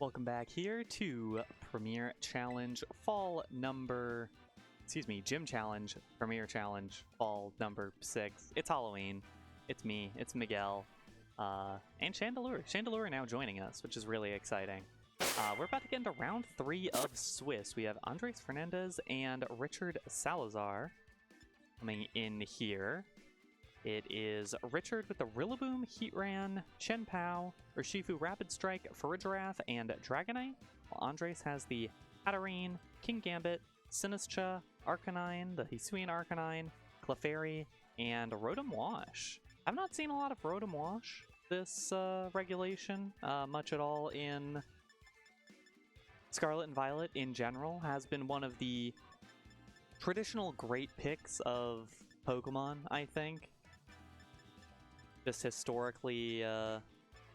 Welcome back here to Premier Challenge Gym Challenge, Premier Challenge Fall number 6. It's Halloween. It's me, it's Miguel, and Chandelure. Chandelure now joining us, which is really exciting. We're about to get into round 3 of Swiss. We have Andres Fernandez and Richard Salazar coming in here. It is Richard with the Rillaboom, Heatran, Shenpao, Urshifu, Rapid Strike, Farigiraf, and Dragonite, while Andres has the Hatterene, King Gambit, Sinistcha, Arcanine, the Hisuian Arcanine, Clefairy, and Rotom Wash. I've not seen a lot of Rotom Wash this regulation, much at all in Scarlet and Violet in general. Has been one of the traditional great picks of Pokemon, I think. Just historically, I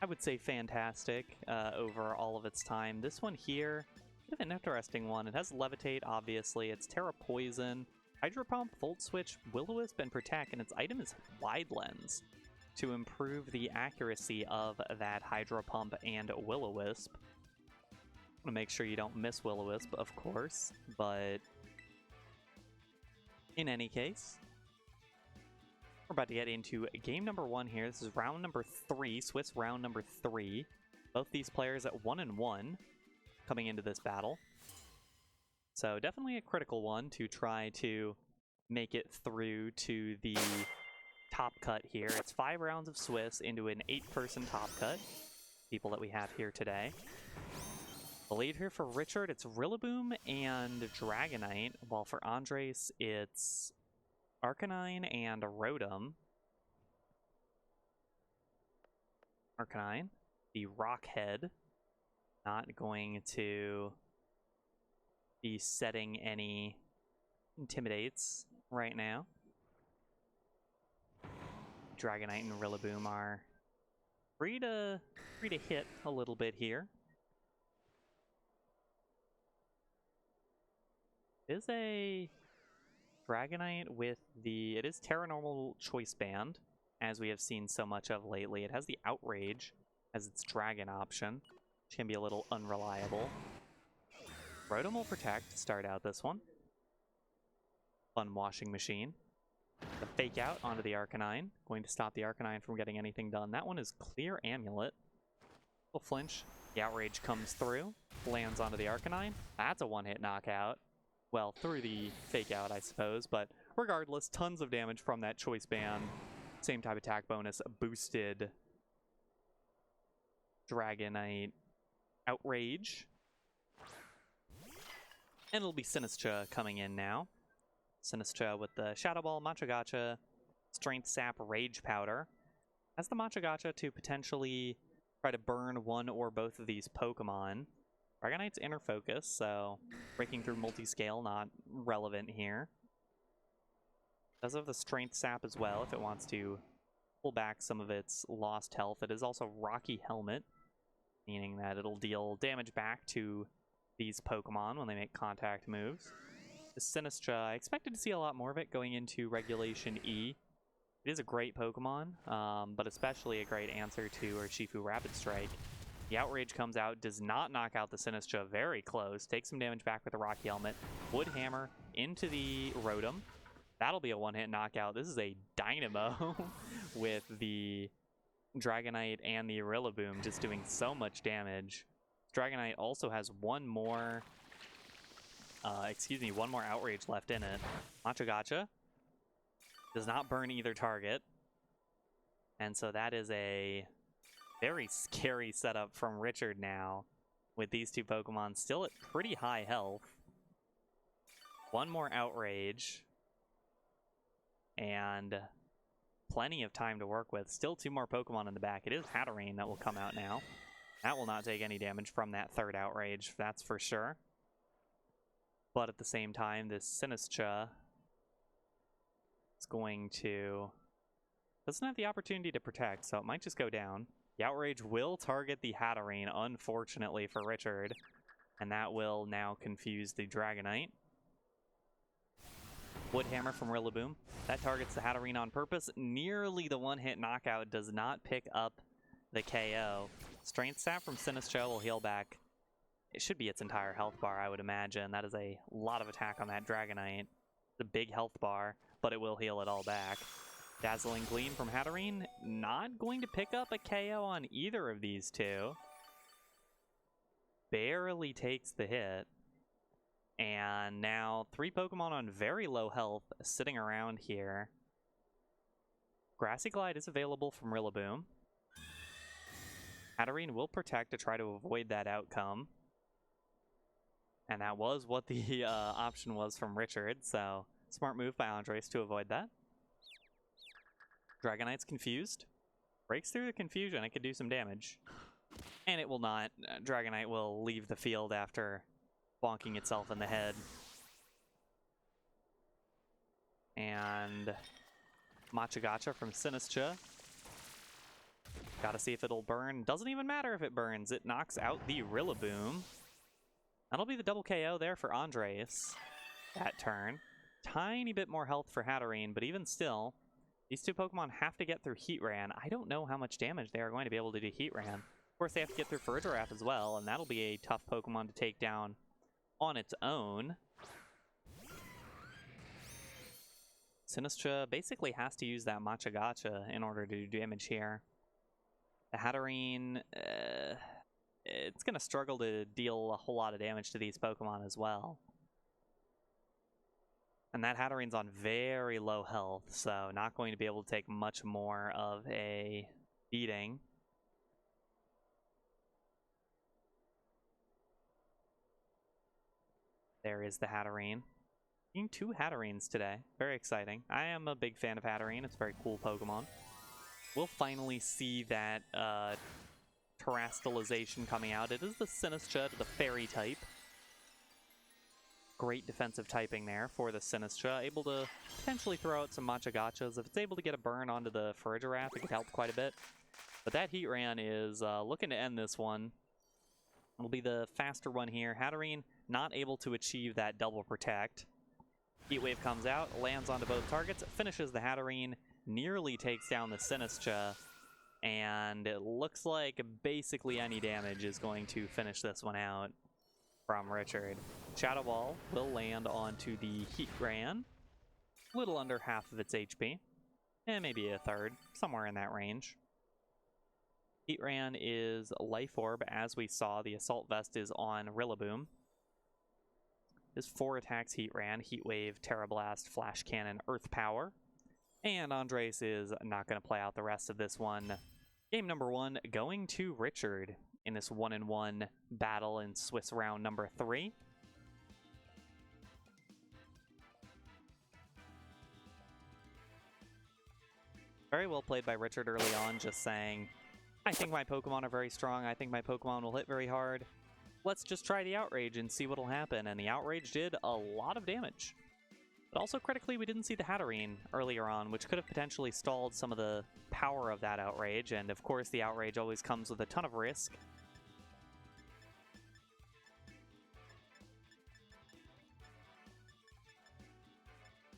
would say fantastic over all of its time. This one here, bit of an interesting one. It has Levitate, obviously. It's Terra Poison, Hydro Pump, Volt Switch, Will-O-Wisp, and Protect, and its item is Wide Lens to improve the accuracy of that Hydro Pump and Will-O-Wisp. I want to make sure you don't miss Will-O-Wisp, of course, but in any case, we're about to get into game number 1 here. This is round number 3, Swiss round number 3. Both these players at 1-1 coming into this battle. So definitely a critical one to try to make it through to the top cut here. It's 5 rounds of Swiss into an 8-person top cut. People that we have here today. The lead here for Richard, it's Rillaboom and Dragonite, while for Andres, it's Arcanine and Rotom. Arcanine, the Rockhead, not going to be setting any Intimidates right now. Dragonite and Rillaboom are free to hit a little bit here. It is a Dragonite with it is Terra Normal Choice Band, as we have seen so much of lately. It has the Outrage as its Dragon option, which can be a little unreliable. Rotom will Protect to start out this one. Fun washing machine. The Fake Out onto the Arcanine, going to stop the Arcanine from getting anything done. That one is Clear Amulet. Little flinch, the Outrage comes through, lands onto the Arcanine. That's a one-hit knockout. Well, through the Fake Out, I suppose, but regardless, tons of damage from that Choice Band. Same type attack bonus, boosted Dragonite Outrage. And it'll be Sinistcha coming in now. Sinistcha with the Shadow Ball, Machagacha, Strength Sap, Rage Powder. Has the Machagacha to potentially try to burn one or both of these Pokemon. Dragonite's Inner Focus, so breaking through multi-scale, not relevant here. Does have the Strength Sap as well if it wants to pull back some of its lost health. It is also Rocky Helmet, meaning that it'll deal damage back to these Pokemon when they make contact moves. The Sinistcha, I expected to see a lot more of it going into Regulation E. It is a great Pokemon, but especially a great answer to Urshifu Rapid Strike. The Outrage comes out, does not knock out the Sinistcha, very close. Takes some damage back with the Rocky Helmet. Wood Hammer into the Rotom. That'll be a one-hit knockout. This is a dynamo with the Dragonite and the Rillaboom just doing so much damage. Dragonite also has one more Outrage left in it. Machagacha does not burn either target. And so that is a very scary setup from Richard now, with these two Pokemon still at pretty high health. One more Outrage, and plenty of time to work with. Still 2 more Pokemon in the back. It is Hatterene that will come out now. That will not take any damage from that third Outrage, that's for sure. But at the same time, this Sinistcha is doesn't have the opportunity to protect, so it might just go down. The Outrage will target the Hatterene, unfortunately for Richard, and that will now confuse the Dragonite. Wood Hammer from Rillaboom. That targets the Hatterene on purpose. Nearly the one-hit knockout, does not pick up the KO. Strength Sap from Sinistcha will heal back it should be its entire health bar, I would imagine. That is a lot of attack on that Dragonite. The big health bar, but it will heal it all back. Dazzling Gleam from Hatterene, not going to pick up a KO on either of these two. Barely takes the hit. And now 3 Pokemon on very low health sitting around here. Grassy Glide is available from Rillaboom. Hatterene will protect to try to avoid that outcome. And that was what the option was from Richard, so smart move by Andres to avoid that. Dragonite's confused. Breaks through the confusion, it could do some damage. And it will not. Dragonite will leave the field after bonking itself in the head. And Machagacha from Sinistcha. Gotta see if it'll burn. Doesn't even matter if it burns. It knocks out the Rillaboom. That'll be the double KO there for Andres that turn. Tiny bit more health for Hatterene, but even still, these two Pokemon have to get through Heatran. I don't know how much damage they are going to be able to do Heatran. Of course, they have to get through Farigiraf as well, and that'll be a tough Pokemon to take down on its own. Sinistcha basically has to use that Machagacha in order to do damage here. The Hatterene, it's going to struggle to deal a whole lot of damage to these Pokemon as well. And that Hatterene's on very low health, so not going to be able to take much more of a beating. There is the Hatterene. Seeing 2 Hatterenes today. Very exciting. I am a big fan of Hatterene. It's a very cool Pokemon. We'll finally see that Terastallization coming out. It is the Sinistcha, the Fairy type. Great defensive typing there for the Sinistcha. Able to potentially throw out some Machagachas. If it's able to get a burn onto the Farigiraf, it could help quite a bit. But that Heatran is looking to end this one. It'll be the faster one here. Hatterene not able to achieve that double protect. Heat Wave comes out, lands onto both targets, finishes the Hatterene, nearly takes down the Sinistcha, and it looks like basically any damage is going to finish this one out from Richard. Shadow Ball will land onto the Heatran, a little under half of its HP, and maybe a third, somewhere in that range. Heatran is Life Orb, as we saw. The Assault Vest is on Rillaboom. Is 4 attacks Heatran, Heat Wave, Terra Blast, Flash Cannon, Earth Power. And Andres is not going to play out the rest of this one. Game number 1 going to Richard in this 1-in-1 battle in Swiss round number 3. Very well played by Richard early on, just saying, I think my Pokemon are very strong, I think my Pokemon will hit very hard. Let's just try the Outrage and see what'll happen, and the Outrage did a lot of damage. But also critically, we didn't see the Hatterene earlier on, which could have potentially stalled some of the power of that Outrage, and of course the Outrage always comes with a ton of risk.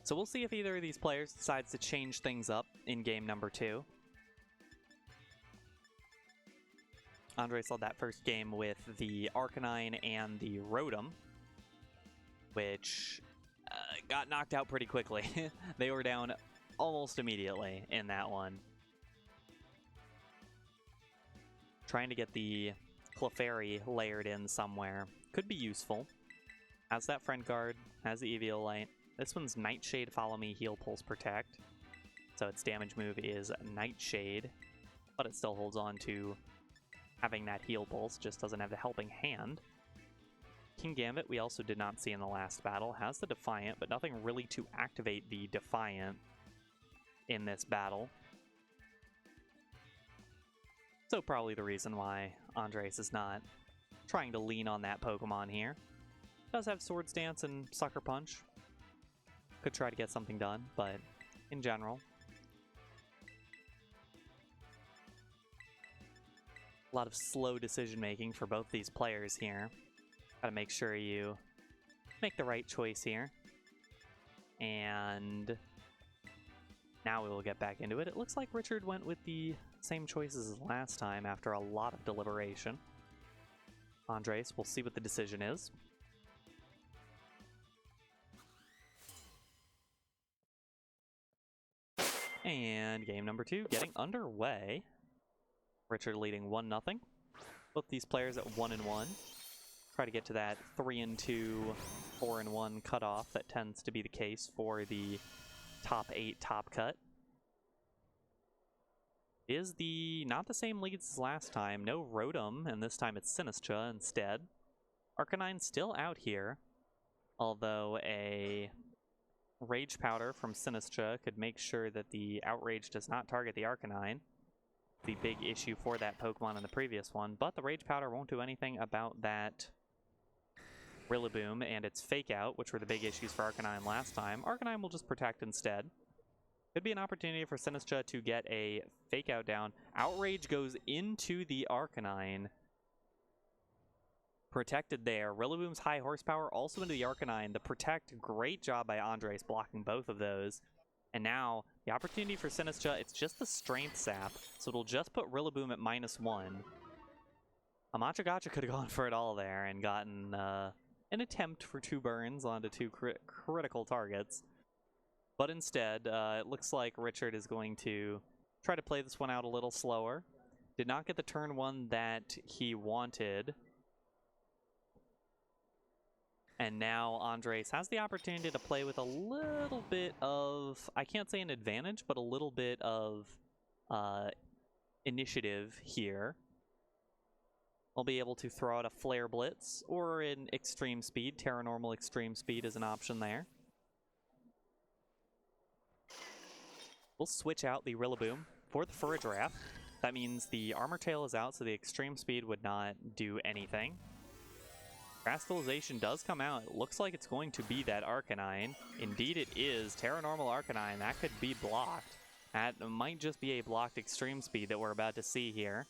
So we'll see if either of these players decides to change things up in game number 2. Andres led that first game with the Arcanine and the Rotom, which got knocked out pretty quickly. They were down almost immediately in that one. Trying to get the Clefairy layered in somewhere could be useful. Has that Friend Guard, has the Eviolite. This one's Nightshade, Follow Me, Heal, Pulse, Protect. So its damage move is Nightshade, but it still holds on to having that Heal Pulse, just doesn't have the Helping Hand. King Gambit we also did not see in the last battle. Has the Defiant, but nothing really to activate the Defiant in this battle. So probably the reason why Andres is not trying to lean on that Pokemon here. Does have Swords Dance and Sucker Punch. Could try to get something done, but in general, a lot of slow decision making for both these players here. Gotta make sure you make the right choice here. And now we will get back into it. It looks like Richard went with the same choices as last time after a lot of deliberation. Andres, we'll see what the decision is. And game number 2 getting underway. Richard leading 1-0. Both these players at 1-1. Try to get to that 3-2, 4-1 cutoff that tends to be the case for the top 8 top cut. Is not the same leads as last time. No Rotom, and this time it's Sinistcha instead. Arcanine still out here, although a Rage Powder from Sinistcha could make sure that the Outrage does not target the Arcanine. The big issue for that Pokemon in the previous one, but the Rage Powder won't do anything about that Rillaboom and its Fake Out, which were the big issues for Arcanine last time. Arcanine will just protect instead. Could be an opportunity for Sinistcha to get a Fake Out down. Outrage goes into the Arcanine. Protected there. Rillaboom's high horsepower also into the Arcanine. The Protect, great job by Andres blocking both of those. And now, the opportunity for Sinistcha, it's just the Strength Sap, so it'll just put Rillaboom at -1. A Machagacha could have gone for it all there and gotten an attempt for 2 burns onto 2 critical targets. But instead, it looks like Richard is going to try to play this one out a little slower. Did not get the turn 1 that he wanted. And now Andres has the opportunity to play with a little bit of, I can't say an advantage, but a little bit of initiative here. I'll be able to throw out a Flare Blitz or an Extreme Speed. Terra Normal Extreme Speed is an option there. We'll switch out the Rillaboom for the Farigiraf. That means the Armor Tail is out, so the Extreme Speed would not do anything. Crystallization does come out. It looks like it's going to be that Arcanine. Indeed it is. Terra Normal Arcanine. That could be blocked. That might just be a blocked Extreme Speed that we're about to see here.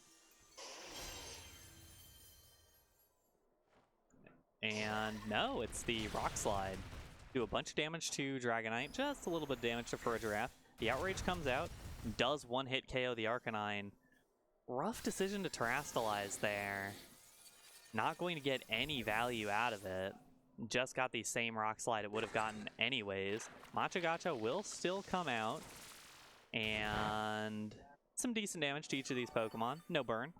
And no, it's the Rock Slide. Do a bunch of damage to Dragonite, just a little bit of damage to Farigiraf. The Outrage comes out, does one-hit KO the Arcanine. Rough decision to Terrastalize there. Not going to get any value out of it. Just got the same Rock Slide it would have gotten anyways. Machagacha will still come out. And some decent damage to each of these Pokemon. No burn.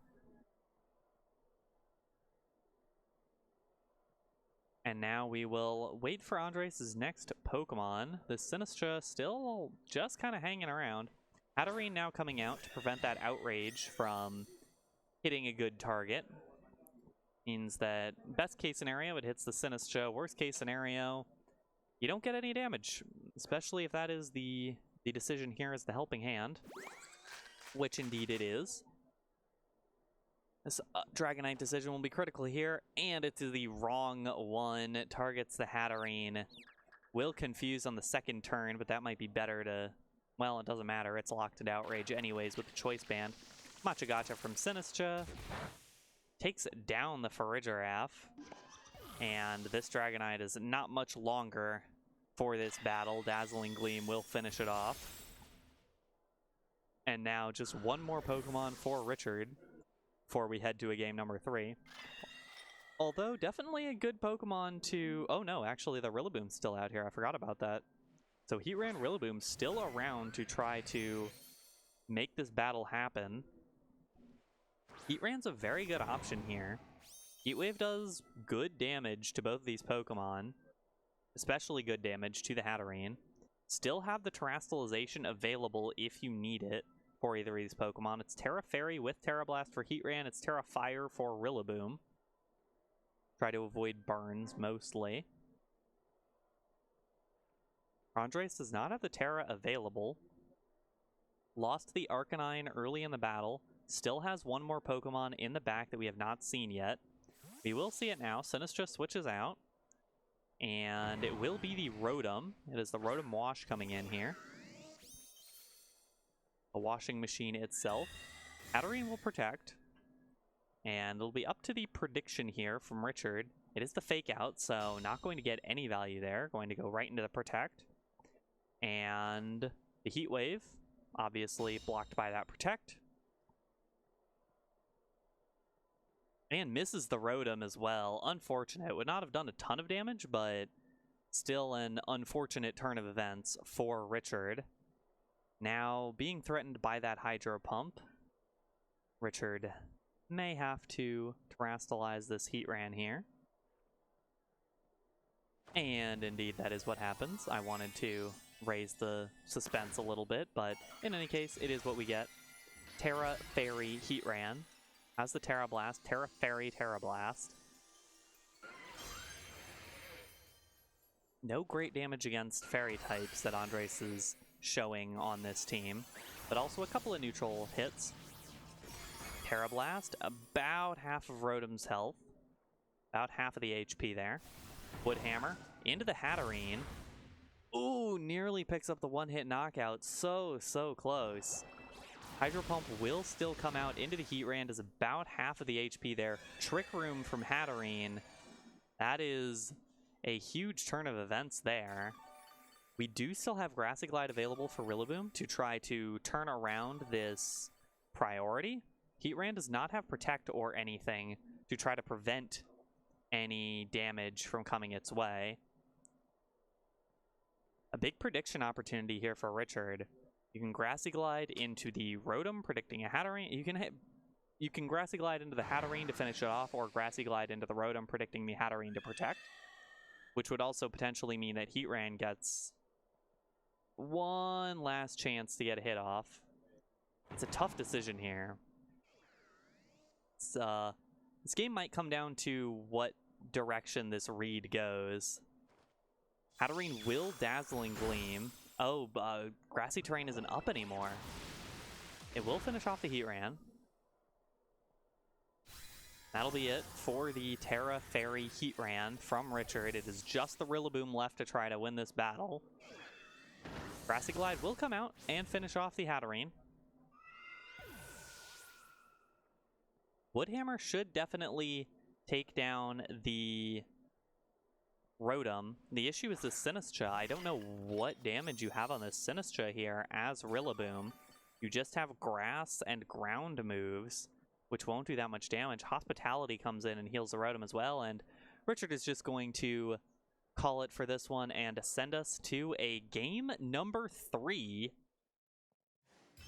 And now we will wait for Andres' next Pokemon. The Sinistcha still just kind of hanging around. Hatterene now coming out to prevent that Outrage from hitting a good target. Means that best case scenario, it hits the Sinistcha. Worst case scenario, you don't get any damage. Especially if that is the decision here is the Helping Hand. Which indeed it is. This Dragonite decision will be critical here, and it's the wrong one. It targets the Hatterene. Will confuse on the second turn, but that might be better to... Well, it doesn't matter. It's locked to Outrage anyways with the Choice Band. Machagacha from Sinistcha takes down the Farigiraf, and this Dragonite is not much longer for this battle. Dazzling Gleam will finish it off. And now just one more Pokemon for Richard before we head to a game number 3. Although, definitely a good Pokemon to... Oh no, actually the Rillaboom's still out here. I forgot about that. So Heatran Rillaboom's still around to try to make this battle happen. Heatran's a very good option here. Heatwave does good damage to both of these Pokemon. Especially good damage to the Hatterene. Still have the Terrastalization available if you need it for either of these Pokemon. It's Terra Fairy with Terra Blast for Heatran. It's Terra Fire for Rillaboom. Try to avoid burns mostly. Andres does not have the Terra available. Lost the Arcanine early in the battle. Still has one more Pokemon in the back that we have not seen yet. We will see it now. Sinistcha switches out. And it will be the Rotom. It is the Rotom Wash coming in here. A washing machine itself. Hatterene will protect. And it'll be up to the prediction here from Richard. It is the Fake Out, so not going to get any value there. Going to go right into the Protect. And the Heat Wave, obviously blocked by that Protect. And misses the Rotom as well. Unfortunate. Would not have done a ton of damage, but still an unfortunate turn of events for Richard. Now, being threatened by that Hydro Pump, Richard may have to terrestrialize this Heatran here. And indeed, that is what happens. I wanted to raise the suspense a little bit, but in any case, it is what we get. Terra Fairy Heatran has the Terra Blast. Terra Fairy Terra Blast. No great damage against Fairy types that Andres is showing on this team, but also a couple of neutral hits. Terra Blast, about half of Rotom's health. About half of the HP there. Wood Hammer into the Hatterene. Ooh, nearly picks up the one-hit knockout. So close. Hydro Pump will still come out into the Heatran, does about half of the HP there. Trick Room from Hatterene. That is a huge turn of events there. We do still have Grassy Glide available for Rillaboom to try to turn around this priority. Heatran does not have Protect or anything to try to prevent any damage from coming its way. A big prediction opportunity here for Richard. You can Grassy Glide into the Rotom, predicting a Hatterene. You can Grassy Glide into the Hatterene to finish it off, or Grassy Glide into the Rotom, predicting the Hatterene to protect. Which would also potentially mean that Heatran gets one last chance to get a hit off. It's a tough decision here. This game might come down to what direction this read goes. Hatterene will Dazzling Gleam. Oh, Grassy Terrain isn't up anymore. It will finish off the Heatran. That'll be it for the Terra Fairy Heatran from Richard. It is just the Rillaboom left to try to win this battle. Grassy Glide will come out and finish off the Hatterene. Woodhammer should definitely take down the Rotom. The issue is the Sinistcha. I don't know what damage you have on this Sinistcha here as Rillaboom. You just have grass and ground moves, which won't do that much damage. Hospitality comes in and heals the Rotom as well, and Richard is just going to call it for this one and send us to a game number 3.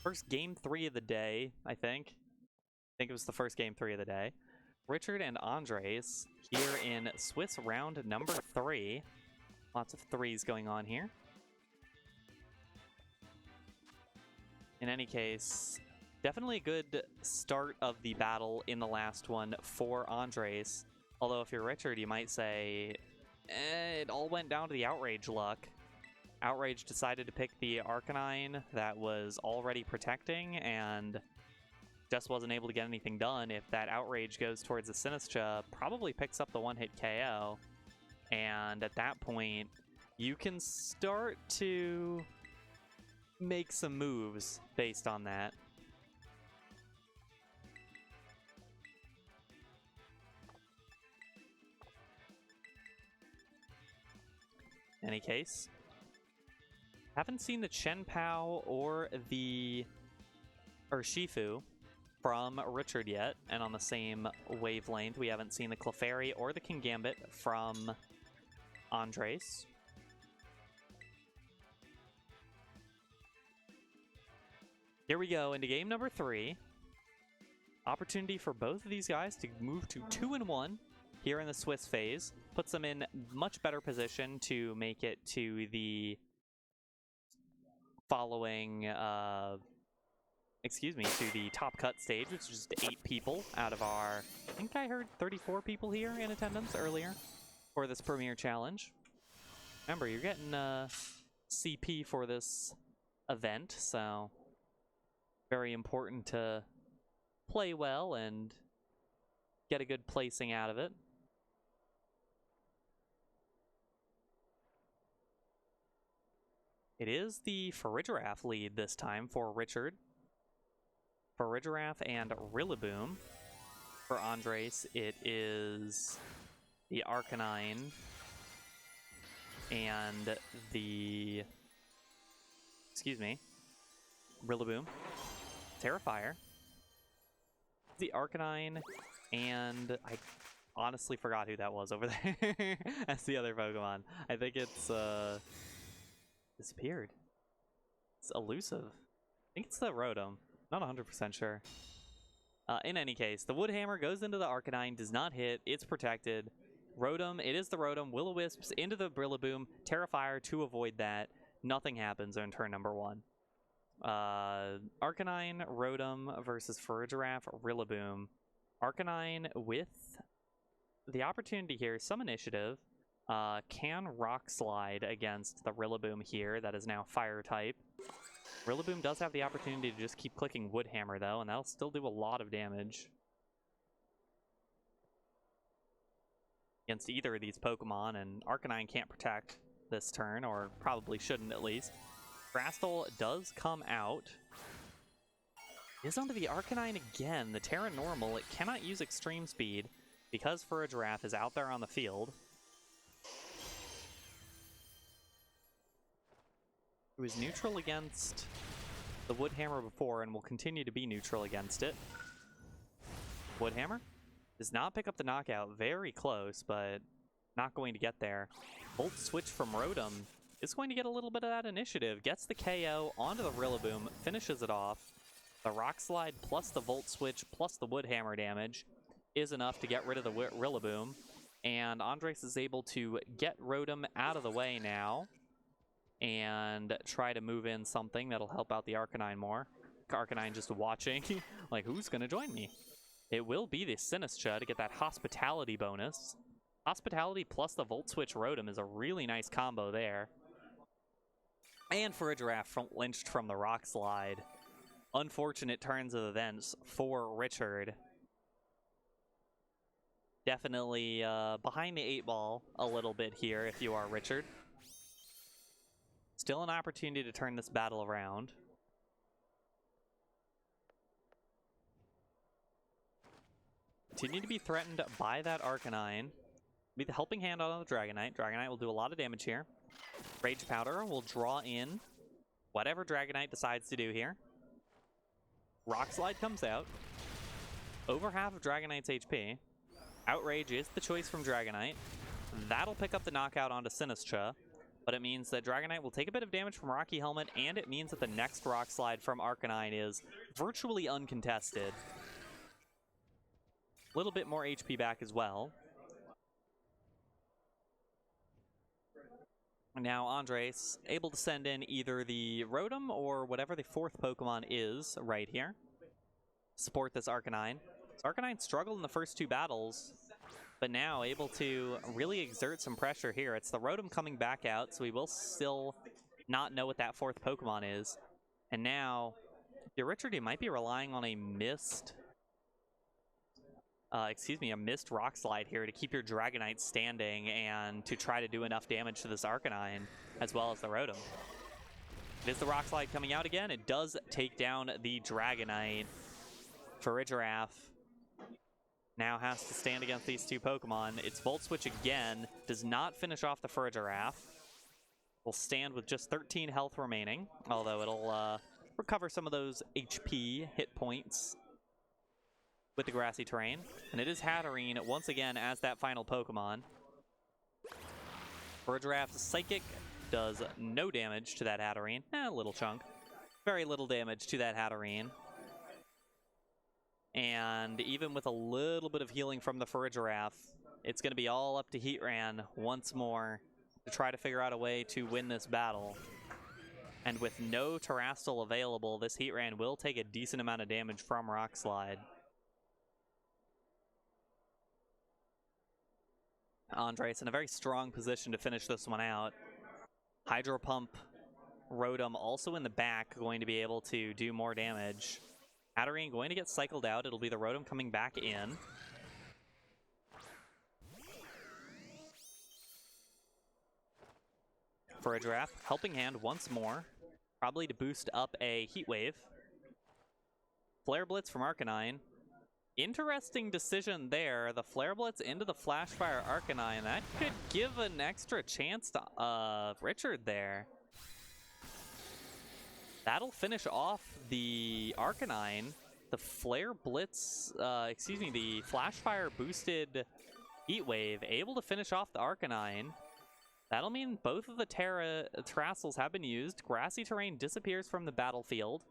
First game 3 of the day, I think. I think it was the first game 3 of the day. Richard and Andres here in Swiss round number 3. Lots of threes going on here. In any case, definitely a good start of the battle in the last one for Andres. Although if you're Richard, you might say, it all went down to the Outrage luck. Outrage decided to pick the Arcanine that was already protecting and just wasn't able to get anything done. If that Outrage goes towards the Sinistcha, probably picks up the one-hit KO. And at that point, you can start to make some moves based on that. In any case, haven't seen the Chien-Pao or the Urshifu from Richard yet, and on the same wavelength, we haven't seen the Clefairy or the Kingambit from Andres. Here we go into game number 3. Opportunity for both of these guys to move to 2-1 here in the Swiss phase. Puts them in much better position to make it to the following, to the top cut stage, which is just 8 people out of our, I think I heard 34 people here in attendance earlier for this Premier Challenge. Remember, you're getting CP for this event, so very important to play well and get a good placing out of it. It is the Farigiraf lead this time for Richard. Farigiraf and Rillaboom. For Andres, it is the Arcanine and the... Rillaboom. Terrifier. the Arcanine, and I honestly forgot who that was over there. That's the other Pokemon. I think it's disappeared. It's elusive. I think it's the Rotom. Not 100% sure. In any case, the Wood Hammer goes into the Arcanine, does not hit, it's protected. Rotom, it is the Rotom. Will-O-Wisps into the Rillaboom. Terrifier to avoid that. Nothing happens on turn number 1. Arcanine, Rotom versus Farigiraf, Rillaboom. Arcanine with the opportunity here, some initiative, can Rock Slide against the Rillaboom here that is now Fire type. Rillaboom does have the opportunity to just keep clicking Wood Hammer though, and that'll still do a lot of damage against either of these Pokemon, and Arcanine can't protect this turn, or probably shouldn't at least. Frastal does come out. Is onto the Arcanine again. The Terra Normal, it cannot use Extreme Speed because Farigiraf is out there on the field. It was neutral against the Wood Hammer before and will continue to be neutral against it. Wood Hammer does not pick up the knockout. Very close, but not going to get there. Volt Switch from Rotom is going to get a little bit of that initiative. Gets the KO onto the Rillaboom, finishes it off. The Rock Slide plus the Volt Switch plus the Wood Hammer damage is enough to get rid of the Rillaboom. And Andres is able to get Rotom out of the way now and try to move in something that'll help out the Arcanine more. Arcanine just watching, like, who's going to join me? It will be the Sinistcha to get that Hospitality bonus. Hospitality plus the Volt Switch Rotom is a really nice combo there. And Farigiraf lynched from the Rock Slide. Unfortunate turns of events for Richard. Definitely behind the 8-ball a little bit here if you are Richard. Still an opportunity to turn this battle around. Continue to be threatened by that Arcanine. Be the helping hand on the Dragonite. Dragonite will do a lot of damage here. Rage Powder will draw in whatever Dragonite decides to do here. Rock Slide comes out. Over half of Dragonite's HP. Outrage is the choice from Dragonite. That'll pick up the knockout onto Sinistcha, but it means that Dragonite will take a bit of damage from Rocky Helmet, and it means that the next Rock Slide from Arcanine is virtually uncontested. A little bit more HP back as well. Now Andres able to send in either the Rotom or whatever the 4th Pokemon is right here. Support this Arcanine. So Arcanine struggled in the first 2 battles, but now able to really exert some pressure here. It's the Rotom coming back out, so we will still not know what that 4th Pokemon is. And now, Richard, you might be relying on a missed Rock Slide here to keep your Dragonite standing and to try to do enough damage to this Arcanine as well as the Rotom. It is the Rock Slide coming out again. It does take down the Dragonite. Farigiraf now has to stand against these 2 Pokemon. Its Volt Switch again does not finish off the Farigiraf. Will stand with just 13 health remaining, although it'll recover some of those HP hit points with the grassy terrain. And it is Hatterene once again as that final Pokemon. Farigiraf's Psychic does no damage to that Hatterene. A little chunk. Very little damage to that Hatterene. And even with a little bit of healing from the Farigiraf, it's going to be all up to Heatran once more to try to figure out a way to win this battle. And with no Terastal available, this Heatran will take a decent amount of damage from Rock Slide. Andres in a very strong position to finish this one out. Hydro Pump Rotom also in the back, going to be able to do more damage. Hatterene going to get cycled out. It'll be the Rotom coming back in. Farigiraf, helping hand once more. Probably to boost up a Heat Wave. Flare Blitz from Arcanine. Interesting decision there. The Flare Blitz into the Flash Fire Arcanine. That could give an extra chance to Richard there. That'll finish off the Arcanine. the Flare Blitz, the Flashfire boosted Heat Wave, able to finish off the Arcanine. That'll mean both of the Terrasils have been used. Grassy Terrain disappears from the battlefield.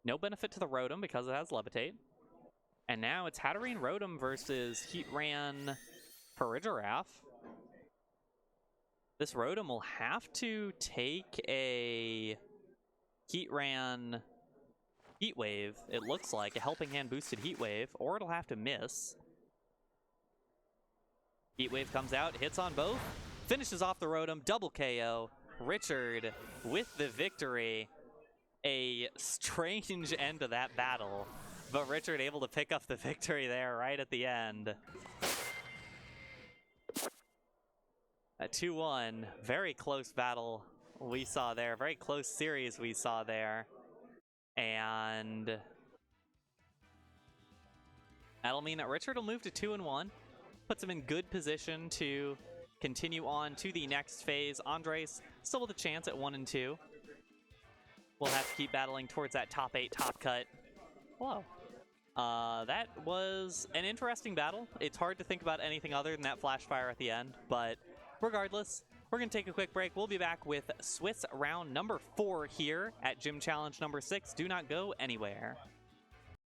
No benefit to the Rotom because it has Levitate. And now it's Hatterene Rotom versus Heatran Farigiraf. This Rotom will have to take a Heatran Heat Wave, it looks like, a Helping Hand boosted Heat Wave, or it'll have to miss. Heat Wave comes out, hits on both, finishes off the Rotom, double KO. Richard with the victory. A strange end to that battle, but Richard able to pick up the victory there right at the end. A 2-1, very close battle we saw there, very close series we saw there. And that'll mean that Richard will move to 2-1, puts him in good position to continue on to the next phase. Andres still with a chance at 1-2. We'll have to keep battling towards that top 8 top cut. Whoa. That was an interesting battle. It's hard to think about anything other than that flash fire at the end, but regardless, we're going to take a quick break. We'll be back with Swiss round number 4 here at Gym Challenge number 6. Do not go anywhere.